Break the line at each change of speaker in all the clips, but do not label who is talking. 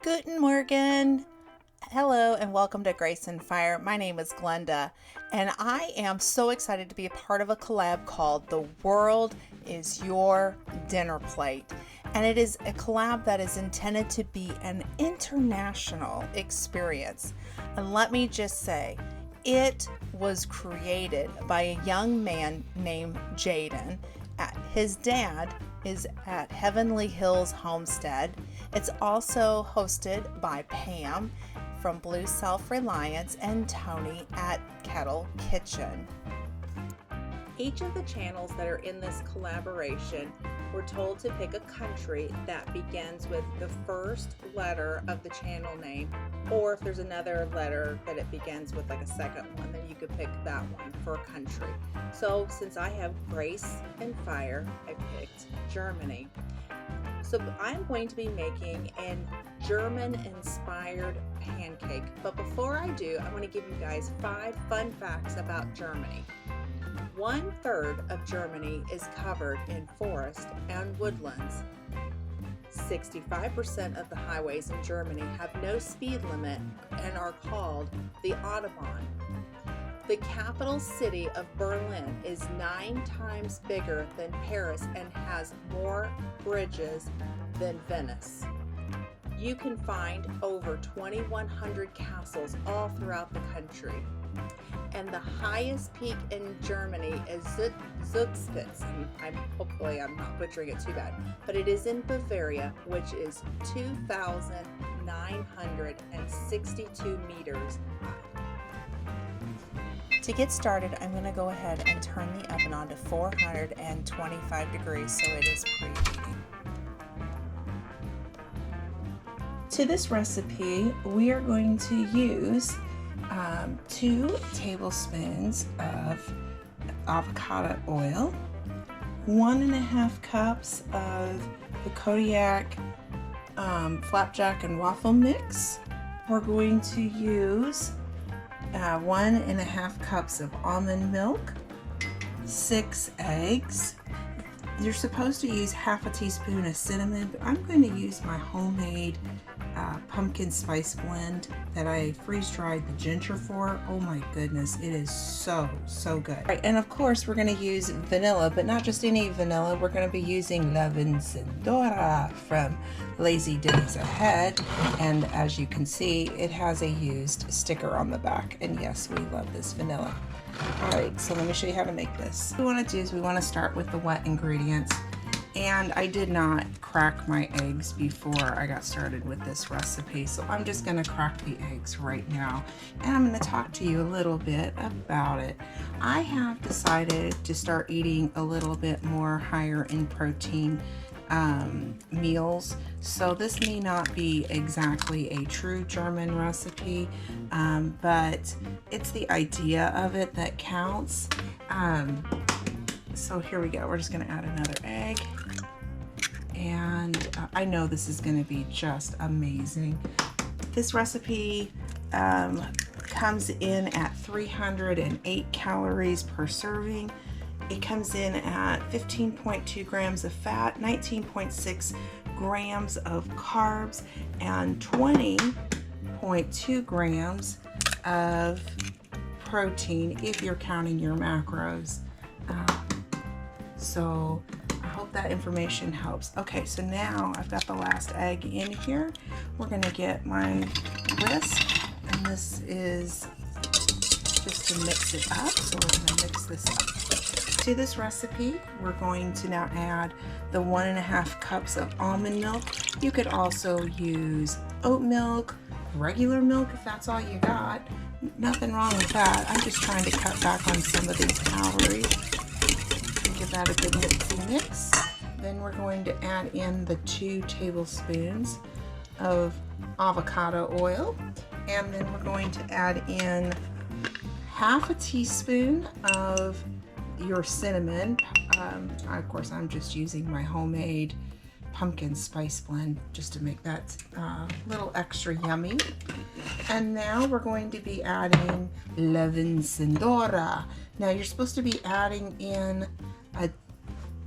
Guten Morgen. Hello and welcome to Grace and Fire. My name is Glenda and I am so excited to be a part of a collab called The World is Your Dinner Plate. And it is a collab that is intended to be an international experience. And let me just say, it was created by a young man named Jeni. His dad is at Heavenly Hills Homestead. It's also hosted by Pam from Blue Self-Reliance and Tony at Kettle Kitchen. Each of the channels that are in this collaboration were told to pick a country that begins with the first letter of the channel name, or if there's another letter that it begins with like a second one, then you could pick that one for a country. So since I have Grace and Fire, I picked Germany. So I'm going to be making an German-inspired pancake. But before I do, I want to give you guys 5 fun facts about Germany. 1/3 of Germany is covered in forest and woodlands. 65% of the highways in Germany have no speed limit and are called the Autobahn. The capital city of Berlin is 9 times bigger than Paris and has more bridges than Venice. You can find over 2,100 castles all throughout the country. And the highest peak in Germany is Zugspitze. Hopefully I'm not butchering it too bad, but it is in Bavaria, which is 2,962 meters high. To get started, I'm going to go ahead and turn the oven on to 425 degrees so it is preheating. To this recipe, we are going to use 2 tablespoons of avocado oil, 1.5 cups of the Kodiak Flapjack and Waffle mix. We're going to use 1.5 cups of almond milk, 6 eggs. You're supposed to use half a teaspoon of cinnamon, but I'm going to use my homemade pumpkin spice blend that I freeze dried the ginger for. Oh my goodness, it is so good. Right, and of course we're going to use vanilla, but not just any vanilla. We're going to be using La Vencedora from Lazy Days Ahead, and as you can see, it has a used sticker on the back, and yes, we love this vanilla. Alright, so let me show you how to make this. What we want to do is we want to start with the wet ingredients. And I did not crack my eggs before I got started with this recipe, so I'm just going to crack the eggs right now. And I'm going to talk to you a little bit about it. I have decided to start eating a little bit more higher in protein meals, so this may not be exactly a true German recipe, but it's the idea of it that counts. So here we go. We're just going to add another egg. And I know this is going to be just amazing. This recipe comes in at 308 calories per serving. It comes in at 15.2 grams of fat, 19.6 grams of carbs, and 20.2 grams of protein if you're counting your macros. So I hope that information helps. Okay, so now I've got the last egg in here. We're gonna get my whisk, and this is just to mix it up. So we're gonna mix this up. To this recipe, we're going to now add the 1.5 cups of almond milk. You could also use oat milk, regular milk if that's all you got. Nothing wrong with that. I'm just trying to cut back on some of these calories. Give that a good mix. Then we're going to add in the 2 tablespoons of avocado oil, and then we're going to add in half a teaspoon of your cinnamon. Of course, I'm just using my homemade pumpkin spice blend just to make that a little extra yummy. And now we're going to be adding La Vencedora. Now you're supposed to be adding in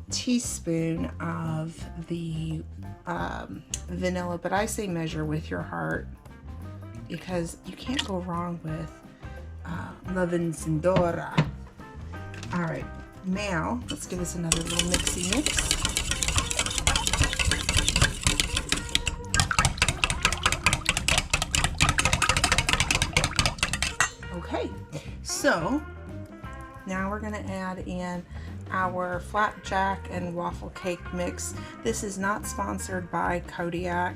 teaspoon of the vanilla, but I say measure with your heart because you can't go wrong with La Vencedora. All right, now let's give this another little mixy mix. Okay, so now we're gonna add in our Flapjack and Waffle cake mix. This is not sponsored by Kodiak,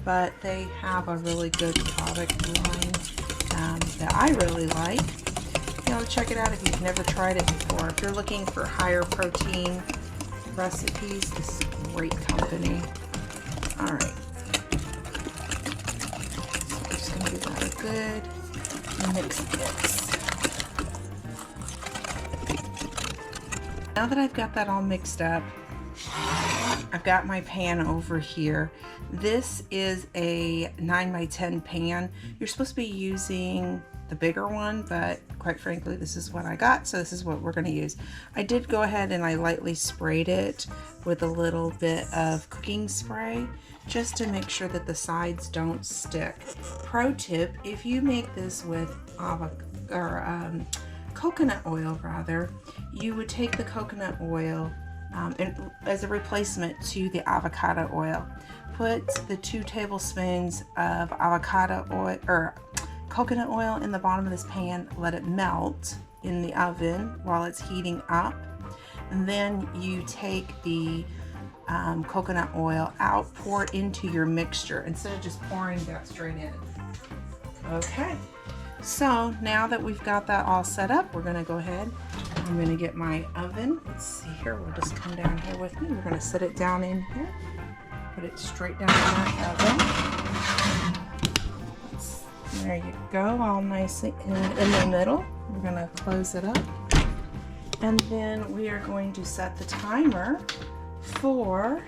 but they have a really good product line that I really like. You know, check it out if you've never tried it before. If you're looking for higher protein recipes, this is great company. All right, so we're just gonna give that a good mix. Now that I've got that all mixed up, I've got my pan over here. This is a 9x10 pan. You're supposed to be using the bigger one, but quite frankly, this is what I got, so this is what we're gonna use. I did go ahead and I lightly sprayed it with a little bit of cooking spray just to make sure that the sides don't stick. Pro tip, if you make this with coconut oil rather, you would take the coconut oil and as a replacement to the avocado oil. Put the 2 tablespoons of avocado oil or coconut oil in the bottom of this pan, let it melt in the oven while it's heating up, and then you take the coconut oil out, pour it into your mixture instead of just pouring that straight in. Okay. So now that we've got that all set up, we're gonna go ahead. I'm gonna get my oven. Let's see here, we'll just come down here with me. We're gonna set it down in here. Put it straight down in my oven. There you go, all nicely in the middle. We're gonna close it up. And then we are going to set the timer for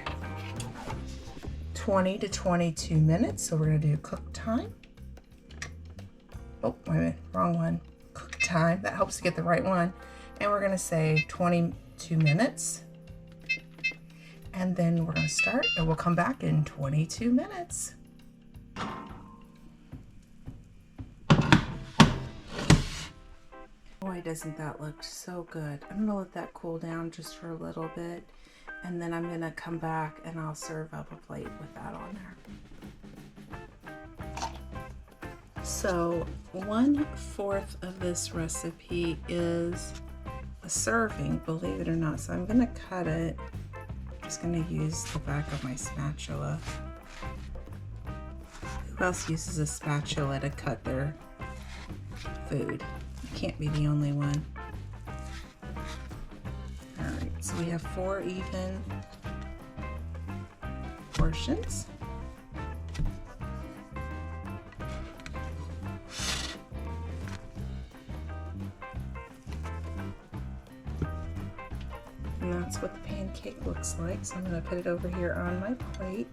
20 to 22 minutes. So we're gonna do cook time. Oh, wait a minute, wrong one. Cook time, that helps to get the right one. And we're gonna say 22 minutes. And then we're gonna start and we'll come back in 22 minutes. Boy, doesn't that look so good. I'm gonna let that cool down just for a little bit. And then I'm gonna come back and I'll serve up a plate with that on there. So 1/4 of this recipe is a serving, believe it or not. So I'm gonna cut it. I'm just gonna use the back of my spatula. Who else uses a spatula to cut their food? You can't be the only one. All right, so we have 4 even portions. And that's what the pancake looks like. So I'm going to put it over here on my plate.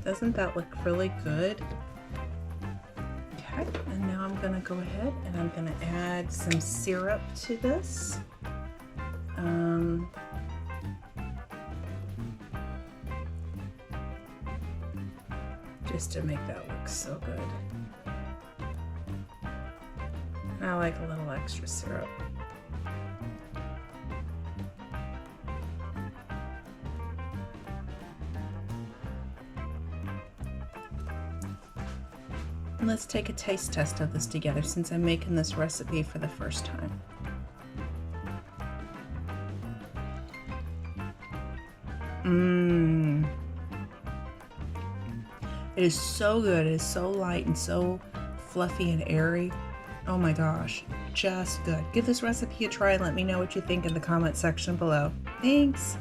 Doesn't that look really good? Okay, and now I'm going to go ahead and I'm going to add some syrup to this. Just to make that look so good. I like a little extra syrup. And let's take a taste test of this together since I'm making this recipe for the first time. It is so good. It is so light and so fluffy and airy. Oh my gosh, just good. Give this recipe a try and let me know what you think in the comment section below. Thanks.